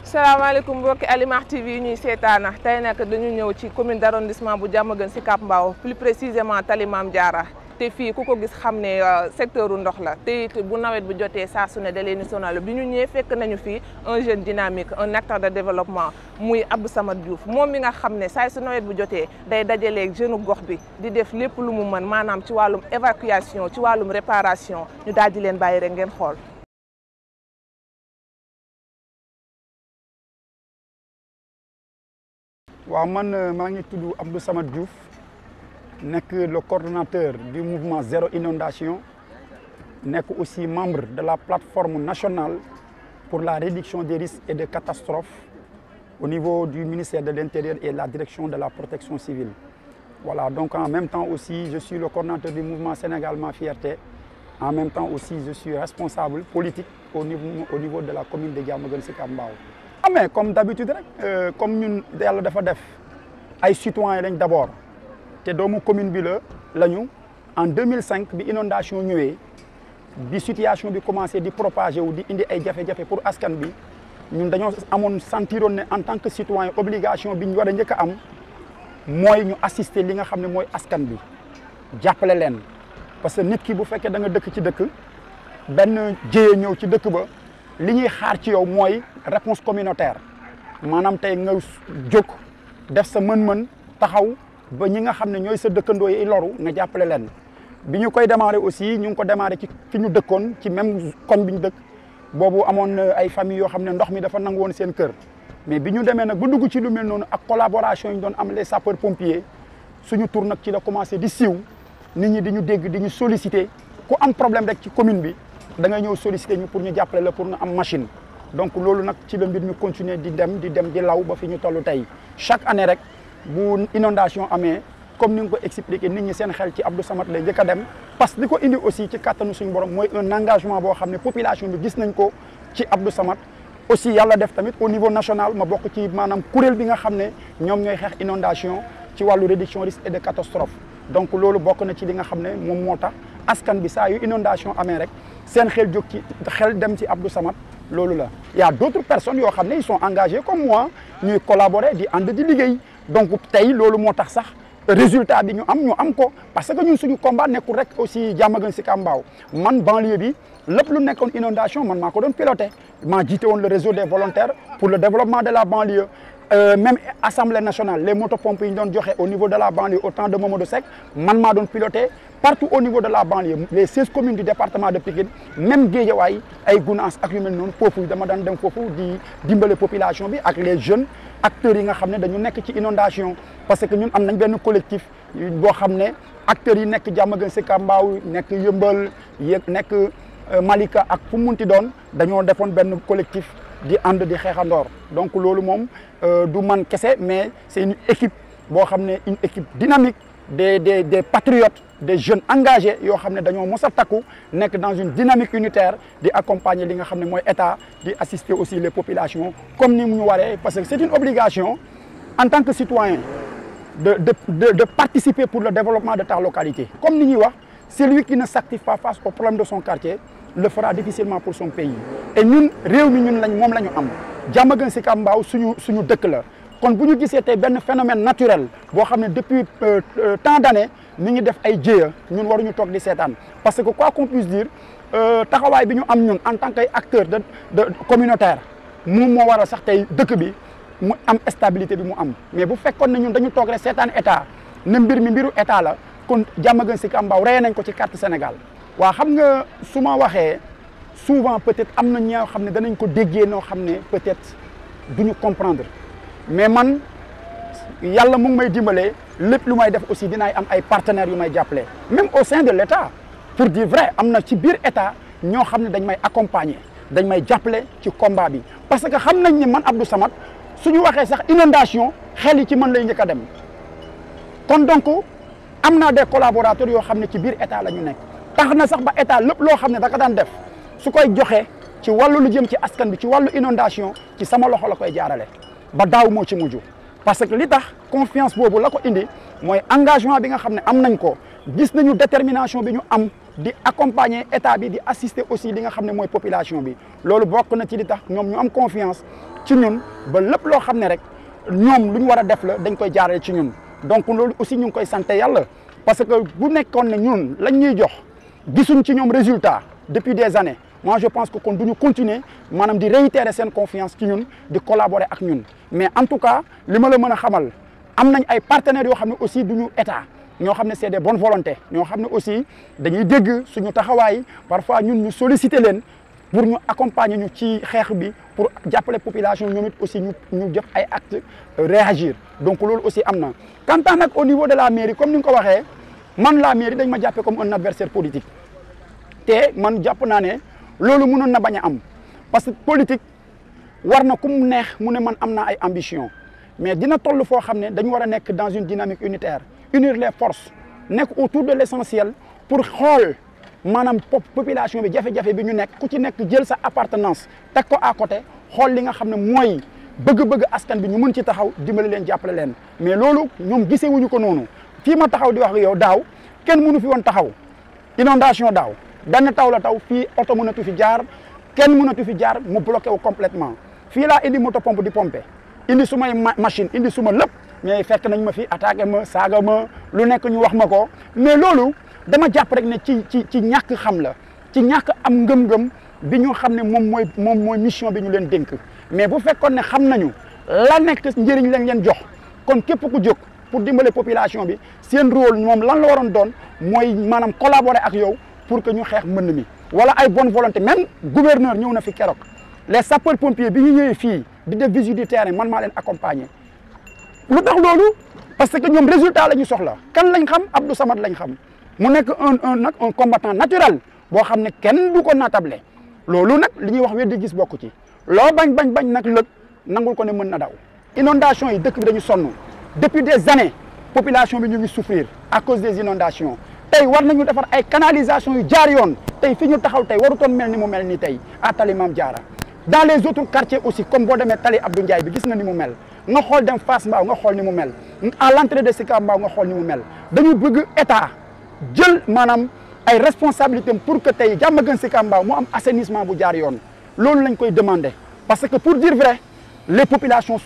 salaamaaleykum mbokki Alimar TV yi ñuy seetaana tey nag dañu ñëw ci commune d'arrondissement bu Diamaguène Sicap Mbao plus précisément Tali Mame Diarra te fii ku ko gis xam ne secteur u ndox la te it bu nawet bu jotee saa su ne da leen sonal bi ñu ñëwee fekk nañu fii un jeune dynamique un acteur de développement muy Abdou Samad Diouf moom mi nga xam ne saa su nawet bu jotee day dajaleeg jeune gox bi di def lépp lu mu mën maanaam ci wàllum évacuation ci wàllum réparation ñu daal di leen bàyyi rek ngeen xool. waaw man maa ngi tudd Abdou Samad Diouf nekk le coordonnateur du mouvement Zéro Inondation nekk aussi membre de la plateforme nationale pour la réduction des risques et des catastrophes au niveau du ministère de l'Intérieur et de la direction de la protection civile. Voilà, donc en même temps aussi je suis le coordonnateur du mouvement Sénégal Ma Fierté. En même temps aussi je suis responsable politique au niveau de la commune de Diamaguène Sicap Mbao. Mais comme d'habitude comme ñun yàlla dafa def ay citoyens lañ d'abord te doomu commune bi lañu en 2005 bi inondation ñëwee bi situation bi commencé di propager wu di indi ay jafe-jafe pour askan bi ñun dañoo amoon sentiroon ne en tant que citoyen obligation bi ñu war a njëkk a am mooy ñu assister li nga xam ne mooy askan bi jàppale leen parce que nit ki bu fekkee da nga dëkk ci dëkk benn jéye ñëw ci dëkk ba li ñuy xaar ci yow mooy réponse communautaire maanaam tey nga jóg def sa mën-mën taxaw ba ñi nga xam ne ñooy sa dëkkandoo yi loru nga jàppale leen bi ñu koy démarrer aussi ñu ngi ko démarrer ci fi ñu dëkkoon ci même koñ bi ñu dëkk boobu amoon na ay famille yoo xam ne ndox mi dafa nangu woon seen kër mais bi ñu demee nag ba dugg ci lu mel noonu ak collaboration yi ñu doon am les sapeurs pompiers suñu tour nag ci la commencé di siiw nit ñi di ñu dégg di ñu solliciter ku am problème rek ci commune bi da ngay ñëw solliciter ñu pour ñu jàppale la pour ñu am machine donc loolu nag ci la mbir mi continuer di dem di law ba fi ñu toll tey chaque année rek bu inondation amee comme ni nga ko expliqué nit ñi seen xel ci Abdou Samad lay njëkk a dem parce que li ko indi aussi ci kattanu suñu borom mooy un engagement boo xam ne population bi gis nañ ko ci Abdou Samad aussi yàlla def tamit au niveau national ma bokk ci maanaam kuréel bi nga xam ne ñoom ñooy xeex inondation ci wàllu réduction risque et de catastrophe donc loolu bokk na ci li nga xam ne moom moo tax askan bi saa yu inondation amee rek seen xel jóg ci xel dem ci Abdou Samad loolu la. Il y a d'autres personnes yoo xam ne ils sont engagés comme moi ñuy collaborer di ànd di liggéey donc tey loolu moo tax sax résultat bi ñu am ko parce que ñun suñu combat nekkul rek aussi Diamaguène Sicap Mbao man banlieue bi lépp lu nekkoon inondation man maa ko doon piloté maa jiite woon le réseau des volontaires pour le développement de la banlieue. Même Assemblée nationale les motopompes yi ñu doon joxe au niveau de la banlieue au temps de Mamadou Seck man maa doon piloté partout au niveau de la banlieue les 16 communes du département de Pikine même Guédiawaye ay Gounass ak yu mel noonu foofu dama daan dem foofu di dimbale population bi ak les jeunes acteurs yi nga xam ne dañu nekk ci inondation parce que ñun am nañ benn collectif boo xam ne acteurs yi nekk Diamaguène Sicap Mbao nekk Yëmbal nekk Malika ak fu mu munti doon dañoo defoon benn collectif di ànd di xeexandoor donc loolu moom du man kese mais c'est une équipe boo xam ne une équipe dynamique des patriotes des jeunes engagés yoo xam ne dañoo mos a takku nekk dans une dynamique unitaire di accompagner li nga xam ne mooy état di assister aussi les populations comme ni mu ñu waree parce que c'est une obligation en tant que citoyen de participer pour le développement de ta localité comme ni ñuy wax celui qui ne s'active pas face aux problèmes de son quartier le fera difficilement pour son pays et ñun réew mi ñun moom la ñu am Diamaguène Sicap Mbao suñu dëkk la kon bu ñu gisee tey benn phénomène naturel boo xam ne depuis tant d'années mi ngi def ay jéeya ñun waruñu toog di seetaan parce que quoi qu'on puisse dire taxawaay bi ñu am ñun en tant que acteur de communautaire moom moo waral sax tey dëkk bi mu am stabilité bi mu am mais bu fekkoon ne ñun dañu toog rek seetaan état ne mbir mi mbiru état la kon Diamaguène Sicap Mbao reye nañ ko ci carte Sénégal waaw xam nga su ma waxee souvent peut-être am na ñoo xam ne danañ ko déggee noo xam ne peut-être duñu comprendre mais man yàlla mu ngi may dimbalee lépp lu may def aussi dinaay am ay partenaires yu may jàppale même au sein de l'État pour dire vrai am na ci biir État ñoo xam ne dañ may accompagner dañ may jàppale ci combat bi parce que xam nañ ne man Abdou Samad suñu waxee sax inondation xel yi ci man lay njëkk a dem kon donc am naa des collaborateurs yoo xam ne ci biir État la ñu nekk tax na sax ba État lépp loo xam ne da ka daan def su koy joxe ci wàllu lu jëm ci askan bi ci wàllu inondation ci sama loxo la koy jaarale ba daaw moo ci mujj parce que li tax confiance boobu la ko indi mooy engagement bi nga xam ne am nañ ko gis nañu détermination bi ñu am di accompagner état bi di assister aussi li nga xam ne mooy population bi loolu bokk na ci di tax ñoom ñu am confiance ci ñun ba lépp loo xam ne rek ñoom lu ñu war a def la dañ koy jaarale ci ñun donc loolu aussi ñu ngi koy sant yàlla parce que bu nekkoon ne ñun lañ ñuy jox gisuñ ci ñoom résultat depuis des années moi je pense que kon duñu continuer maanaam di réitérer seen confiance ci ñun di collaborer ak ñun mais en tout cas li ma la mën a xamal am nañ ay partenaires yoo xam ne aussi duñu état ñoo xam ne c'est des bonnes volontés ñoo xam ne aussi dañuy dégg suñu taxawaay parfois ñun ñu solliciter leen pour ñu accompagner ñu ci xeex bi pour jàppale population ñoom it aussi ñu def ay actes réagir donc loolu aussi am na. quant à nag au niveau de la mairie comme ni nga ko waxee man la mairie dañ ma jàppee comme un adversaire politique te man jàpp naa ne loolu mënoon na bañ a am parce que politique war na ku mu neex mu ne man am naa ay ambition mais dina toll foo xam ne dañu war a nekk dans une dynamique unitaire unir les forces nekk autour de l'essentiel pour xool maanaam population bi jafe-jafe bi ñu nekk ku ci nekk jël sa appartenance teg ko à côté xool li nga xam ne mooy bëgg-bëgg askan bi ñu mën ci taxaw dimbali leen jàppale leen mais loolu ñoom gisewuñu ko noonu fii ma taxaw di wax ak yow daaw kenn mënu fi woon taxaw inondation daaw benn taw la taw fii oto mënatu fi jaar kenn mënatu fi jaar mu bloqué wu complètement fii laa indi moto pompe di pomper indi sumay machine indi suma lépp mais fekk nañ ma fi attaqué ma saaga ma lu nekk ñu wax ma ko mais loolu dama jàpp rek ne ci ñàkk xam la ci ñàkk am ngëm-ngëm bi ñu xam ne moom mooy mission bi ñu leen dénk mais bu fekkoon ne xam nañu la nekk njëriñ lañ leen jox kon képp ku jóg pour dimbale population bi seen rôle moom lan la waroon doon mooy maanaam collaborer ak yow pour que ñu xeex mbënn mi wala ay bonne volonté même gouverneur ñëw na fi keroog les sapeurs pompiers bi ñu ñëwee fii di def visite du terrain man maa leen accompagner lu tax loolu parce que ñoom résultat la ñu soxla kan lañ xam Abdou Samad lañ xam mu nekk un combattant naturel boo xam ne kenn du ko natable loolu nag li ñuy wax weddi gis bokk ci loo bañ nag lëg nangul ko ne mën na daw inondation yi dëkk bi dañu sonn depuis des années population bi ñu ngi souffrir à cause des inondations tey war nañu defar ay canalisation yu jaar yoon tey fi ñu taxaw tey warutoon mel ni mu mel ni tey à Tali Mame Diarra dans les autres quartiers aussi comme boo demee Tali Abdou Ndiaye bi gis nga ni mu mel nga xool dem Fass Mbao nga xool ni mu mel à l'entrée de Sicap Mbao nga xool ni mu mel dañu bëgg état jël maanaam ay responsabilités pour que tey Diamaguène Sicap Mbao mu am assainissement bu jaar yoon loolu lañ koy demander parce que pour dire vrai les populations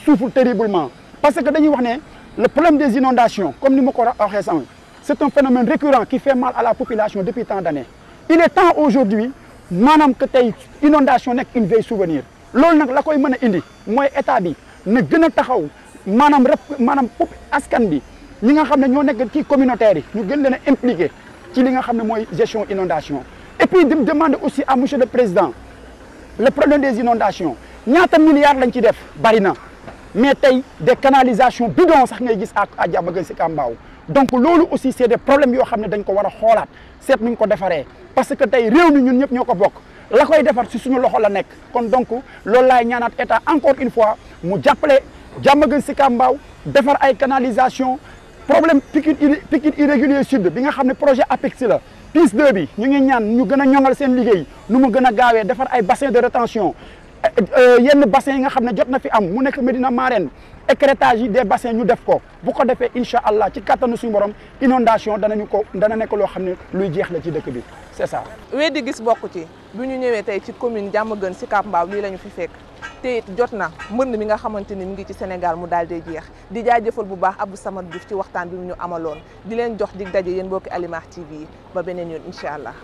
souffrent terriblement parce que dañuy wax ne le problème des inondations comme ni ma ko waxee sànq c'est un phénomène récurrent qui fait mal à la population depuis tant d'années il est temps aujourd'hui maanaam que tey inondation nekk une vieille souvenir loolu nag la koy mën a indi mooy état bi na gën a taxaw maanaam askan bi ñi nga xam ne ñoo nekk ci communautaire yi ñu gën leen a impliqué ci li nga xam ne mooy gestion inondation et puis di demander aussi à monsieur le président le problème des inondations ñaata milliards lañ ci def bari na mais tey des canalisations bidons sax ngay gis à Diamaguène Sicap Mbao donc loolu aussi c'est des problèmes yoo xam ne dañ ko war a xoolaat seet nuñ ko defaree parce que tey réew mi ñun ñëpp ñoo ko bokk la koy defar ci suñu loxo la nekk kon donc loolu laay ñaanaat état encore une fois mu jàppale Diamaguène Sicap Mbao defar ay canalisation problème Pikine irrégulier sud bi nga xam ne projet APEX la PIS 2 bi ñu ngi ñaan ñu gën a ñoŋal seen liggéey nu mu gën a gaawee defar ay bassin de rétention yenn bassin yi nga xam ne jot na fi am mu nekk Médina Marène écrêtage yi des bassins ñu def ko bu ko defee incha allah ci kattanu suñu borom inondation dana nekk loo xam ne luy jeex la ci dëkk bi c'est ça. weddi gis bokk ci bu ñu ñëwee tey ci commune Diamaguène Sicap Mbao lii la ñu fi fekk te it jot na mbënd mi nga xamante ni mi ngi ci Sénégal mu daal di jeex di jaajëfal bu baax Abdou Samad Diouf ci waxtaan bi mu ñu amaloon di leen jox dig daje yéen mbokki Alimar TV ba beneen yoon incha allah.